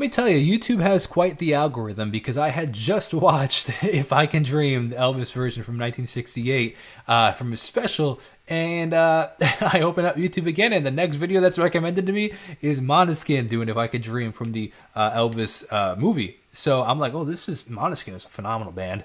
me tell you, YouTube has quite the algorithm, because I had just watched If I Can Dream, the Elvis version from 1968, from his special, and I open up YouTube again, and the next video that's recommended to me is Måneskin doing If I Could Dream from the Elvis movie. So I'm like, oh, Måneskin is a phenomenal band.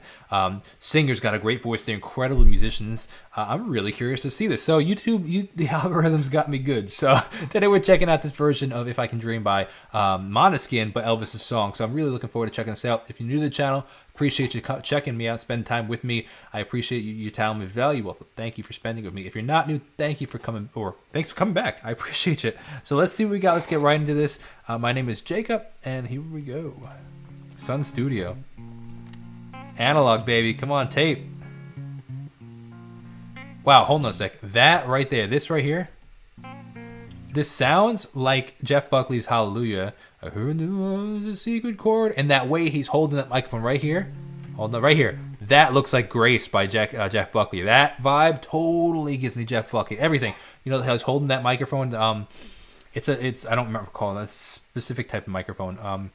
Singer's got a great voice. They're incredible musicians. I'm really curious to see this. So YouTube, the algorithms got me good. So today we're checking out this version of If I Can Dream by Måneskin, but Elvis' song. So I'm really looking forward to checking this out. If you're new to the channel, appreciate you checking me out, spending time with me. I appreciate you telling me valuable. Thank you for spending with me. If you're not new, thank you for coming, or thanks for coming back. I appreciate it. So let's see what we got. Let's get right into this. My name is Jacob, and here we go. Sun Studio. Analog, baby. Come on, tape. Wow, hold on a sec. That right there, this right here, this sounds like Jeff Buckley's Hallelujah. I heard there was a secret chord. And that way he's holding that microphone right here. Hold on, right here. That looks like Grace by Jeff Buckley. That vibe totally gives me Jeff Buckley. Everything. You know how he's holding that microphone? It's I don't remember calling that specific type of microphone.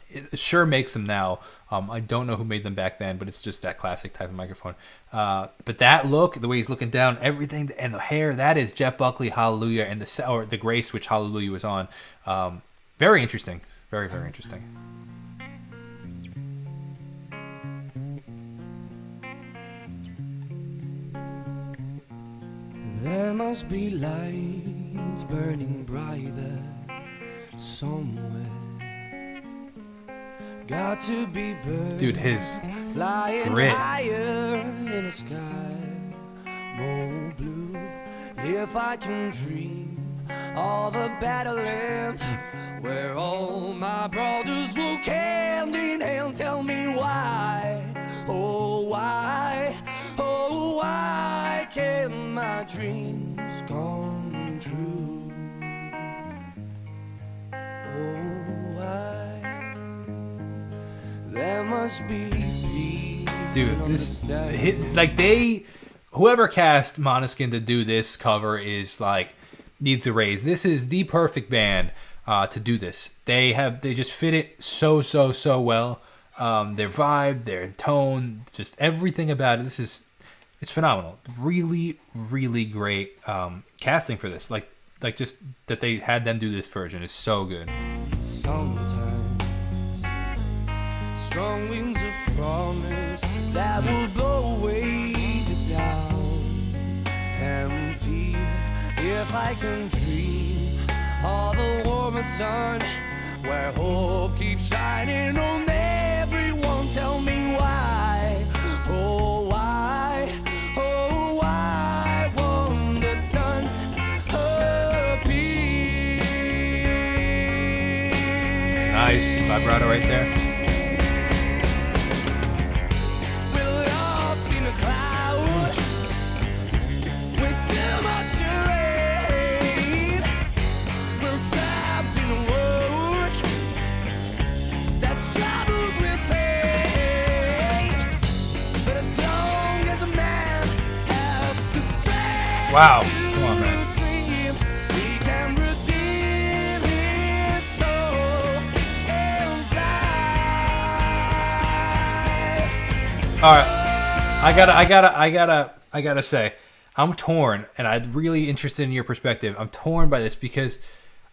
It sure makes them now. I don't know who made them back then, but it's just that classic type of microphone. But that look, the way he's looking down, everything, and the hair, that is Jeff Buckley, Hallelujah, and the Grace, which Hallelujah was on. Very interesting. Very, very interesting. There must be lights burning bright there somewhere. Got to be birds, dude, his flying grit. higher in a sky more blue. If I can dream of a better land where all my brothers walk hand in hand, tell me why, oh why can't my dreams come true? Oh, why? There must be peace. Dude, this hit, like whoever cast Måneskin to do this cover is like needs a raise. This is the perfect band to do this. They just fit it so well. Their vibe, their tone, just everything about it. It's phenomenal. Really, really great casting for this. Like just that they had them do this version is so good. Sometimes strong winds of promise that will blow away the down and fear. If I can dream of a warmer sun where hope keeps shining on everyone, tell me why, oh why won't that sun appear? Nice vibrato right there. Wow. Come on, man. All right. I gotta say, I'm torn, and I'm really interested in your perspective. I'm torn by this because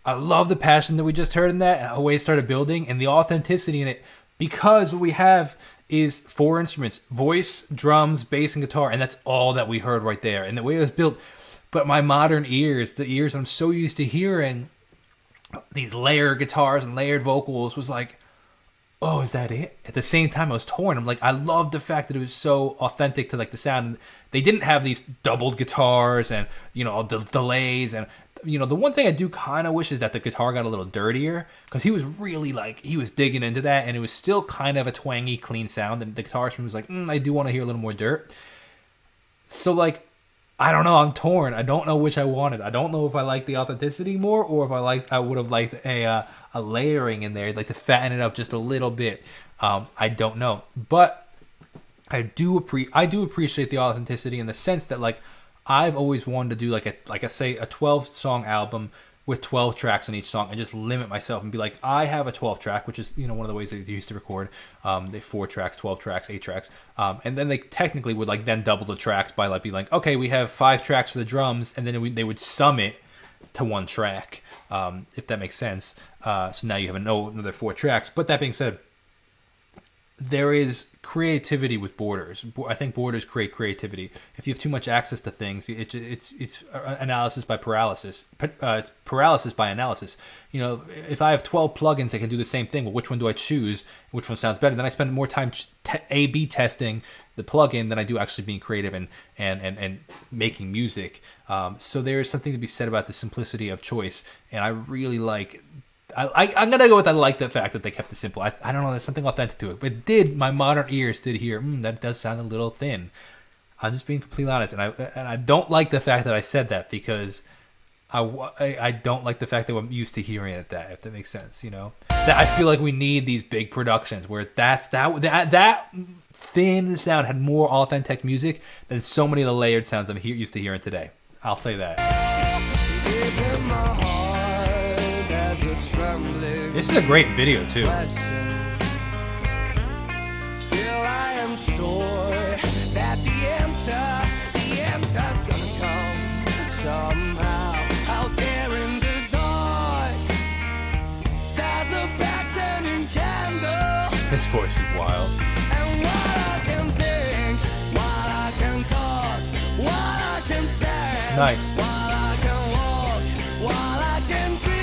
I love the passion that we just heard in that, and the way it started building, and the authenticity in it, because what we have is 4 instruments: voice, drums, bass, and guitar, and that's all that we heard right there. And the way it was built, but my modern ears, the ears I'm so used to hearing these layered guitars and layered vocals, was like, oh, is that it? At the same time, I was torn. I'm like, I love the fact that it was so authentic to like the sound. They didn't have these doubled guitars and, you know, delays. And, you know, the one thing I do kind of wish is that the guitar got a little dirtier, because he was really like, he was digging into that, and it was still kind of a twangy, clean sound. And the guitarist was like, I do want to hear a little more dirt. So like, I don't know. I'm torn. I don't know which I wanted. I don't know if I like the authenticity more, or if I would have liked a layering in there, like to fatten it up just a little bit. I don't know, but I do appreciate the authenticity in the sense that like I've always wanted to do like a 12 song album with 12 tracks on each song and just limit myself and be like, I have a 12 track, which is, one of the ways that they used to record. They 4 tracks, 12 tracks, 8 tracks. And then they technically would like then double the tracks by like being like, okay, we have 5 tracks for the drums, and then they would sum it to 1 track, if that makes sense. So now you have another 4 tracks. But that being said, there is creativity with borders. I think borders create creativity. If you have too much access to things, it's analysis by paralysis. It's paralysis by analysis. If I have 12 plugins that can do the same thing, well, which one do I choose? Which one sounds better? Then I spend more time A/B testing the plugin than I do actually being creative and making music. So there is something to be said about the simplicity of choice, and I really like. I'm gonna go with I like the fact that they kept it simple. I don't know, there's something authentic to it. But my modern ears did hear that does sound a little thin. I'm just being completely honest, and I don't like the fact that I said that, because I don't like the fact that I'm used to hearing it that, if that makes sense. That I feel like we need these big productions where that thin sound had more authentic music than so many of the layered sounds I'm used to hearing today. I'll say that. This is a great video too. Still I am sure that the answer's gonna come somehow. Out there in the dark, there's a back-turning candle. His voice is wild. And what I can think, what I can talk, what I can say, nice. What I can walk, what I can dream.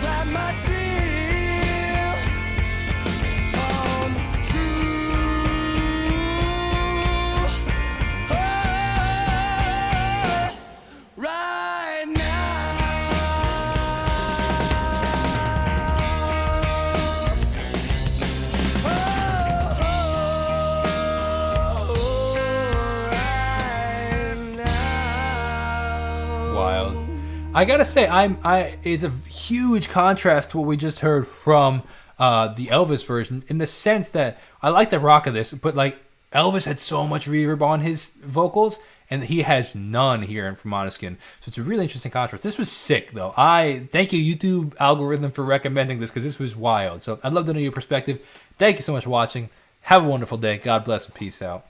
Let my dream come true. Right now. Right now. Wild. I gotta say, it's a huge contrast to what we just heard from the Elvis version, in the sense that I like the rock of this, but like Elvis had so much reverb on his vocals, and he has none here from Måneskin. So it's a really interesting contrast. This was sick, though. I thank you, YouTube algorithm, for recommending this, because this was wild. So I'd love to know your perspective. Thank you so much for watching. Have a wonderful day. God bless and peace out.